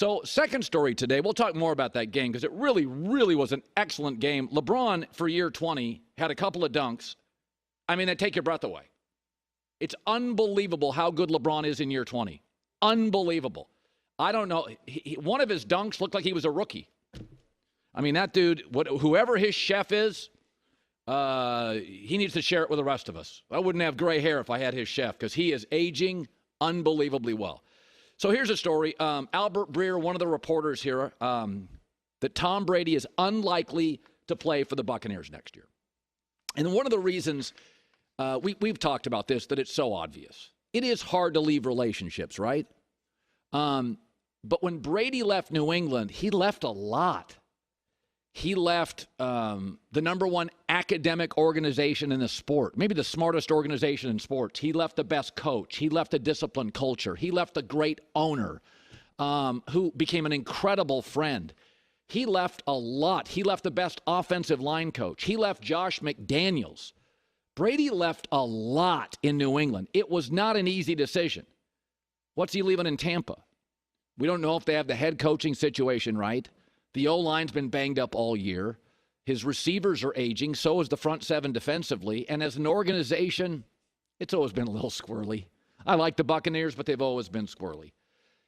So, second story today, we'll talk more about that game because it really, really was an excellent game. LeBron, for year 20, had a couple of dunks. I mean, they take your breath away. It's unbelievable how good LeBron is in year 20. Unbelievable. I don't know. One of his dunks looked like he was a rookie. I mean, that dude, whoever his chef is, he needs to share it with the rest of us. I wouldn't have gray hair if I had his chef because he is aging unbelievably well. So here's a story. Albert Breer, one of the reporters here, that Tom Brady is unlikely to play for the Buccaneers next year. And one of the reasons we've talked about this, that it's so obvious. It is hard to leave relationships, right? But when Brady left New England, he left a lot. He left the number one academic organization in the sport, maybe the smartest organization in sports. He left the best coach. He left a disciplined culture. He left a great owner who became an incredible friend. He left a lot. He left the best offensive line coach. He left Josh McDaniels. Brady left a lot in New England. It was not an easy decision. What's he leaving in Tampa? We don't know if they have the head coaching situation right. The O-line's been banged up all year. His receivers are aging. So is the front seven defensively. And as an organization, it's always been a little squirrely. I like the Buccaneers, but they've always been squirrely.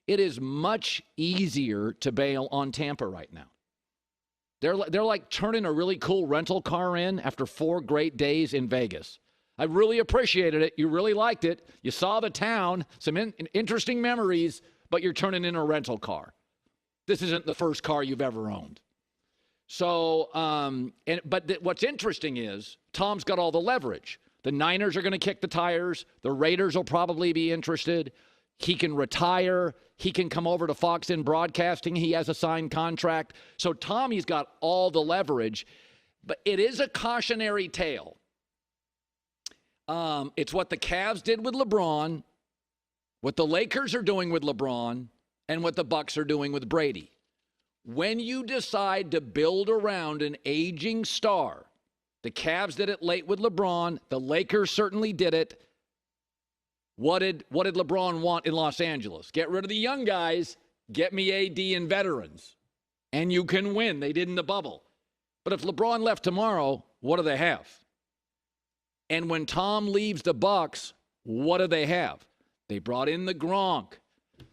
It is much easier to bail on Tampa right now. They're like turning a really cool rental car in after 4 great days in Vegas. I really appreciated it. You really liked it. You saw the town, some interesting memories, but you're turning in a rental car. This isn't the first car you've ever owned. So, but what's interesting is Tom's got all the leverage. The Niners are going to kick the tires. The Raiders will probably be interested. He can retire. He can come over to Fox in broadcasting. He has a signed contract. So Tommy's got all the leverage, but it is a cautionary tale. It's what the Cavs did with LeBron, what the Lakers are doing with LeBron, and what the Bucs are doing with Brady. When you decide to build around an aging star, the Cavs did it late with LeBron. The Lakers certainly did it. What did LeBron want in Los Angeles? Get rid of the young guys, get me AD and veterans, and you can win. They did in the bubble. But if LeBron left tomorrow, what do they have? And when Tom leaves the Bucs, what do they have? They brought in the Gronk.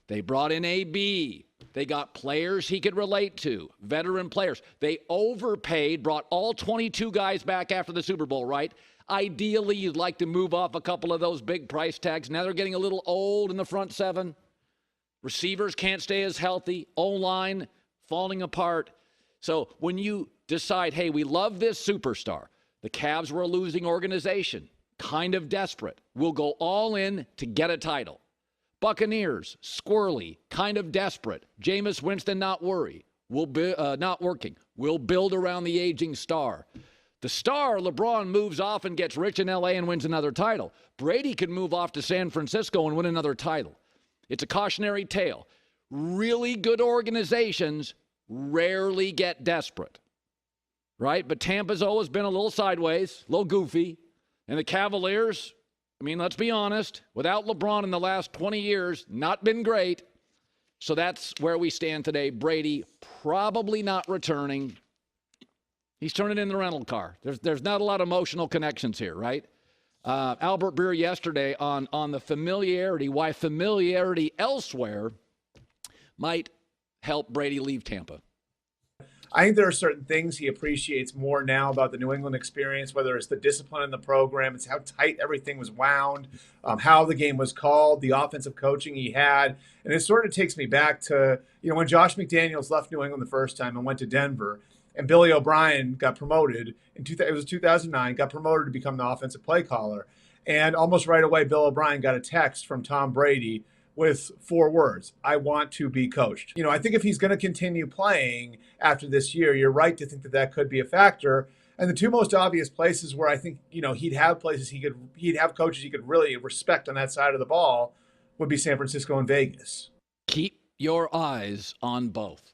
They brought in AB. They got players he could relate to, veteran players. They overpaid, brought all 22 guys back after the Super Bowl, right? Ideally, you'd like to move off a couple of those big price tags. Now they're getting a little old in the front seven. Receivers can't stay as healthy. O-line falling apart. So when you decide, hey, we love this superstar. The Cavs were a losing organization, kind of desperate. We'll go all in to get a title. Buccaneers, squirrely, kind of desperate. Jameis Winston not working. We'll build around the aging star. The star, LeBron, moves off and gets rich in L.A. and wins another title. Brady could move off to San Francisco and win another title. It's a cautionary tale. Really good organizations rarely get desperate, right? But Tampa's always been a little sideways, a little goofy. And the Cavaliers, I mean, let's be honest, without LeBron in the last 20 years, not been great. So that's where we stand today. Brady probably not returning. He's turning in the rental car. There's not a lot of emotional connections here, right? Albert Breer yesterday on the familiarity, why familiarity elsewhere might help Brady leave Tampa. I think there are certain things he appreciates more now about the New England experience, whether it's the discipline in the program, it's how tight everything was wound, how the game was called, the offensive coaching he had. And it sort of takes me back to, when Josh McDaniels left New England the first time and went to Denver, and Billy O'Brien got promoted, it was 2009, got promoted to become the offensive play caller. And almost right away, Bill O'Brien got a text from Tom Brady with 4 words: I want to be coached. I think if he's going to continue playing after this year, you're right to think that could be a factor. And the 2 most obvious places where I think, he'd have coaches he could really respect on that side of the ball would be San Francisco and Vegas. Keep your eyes on both.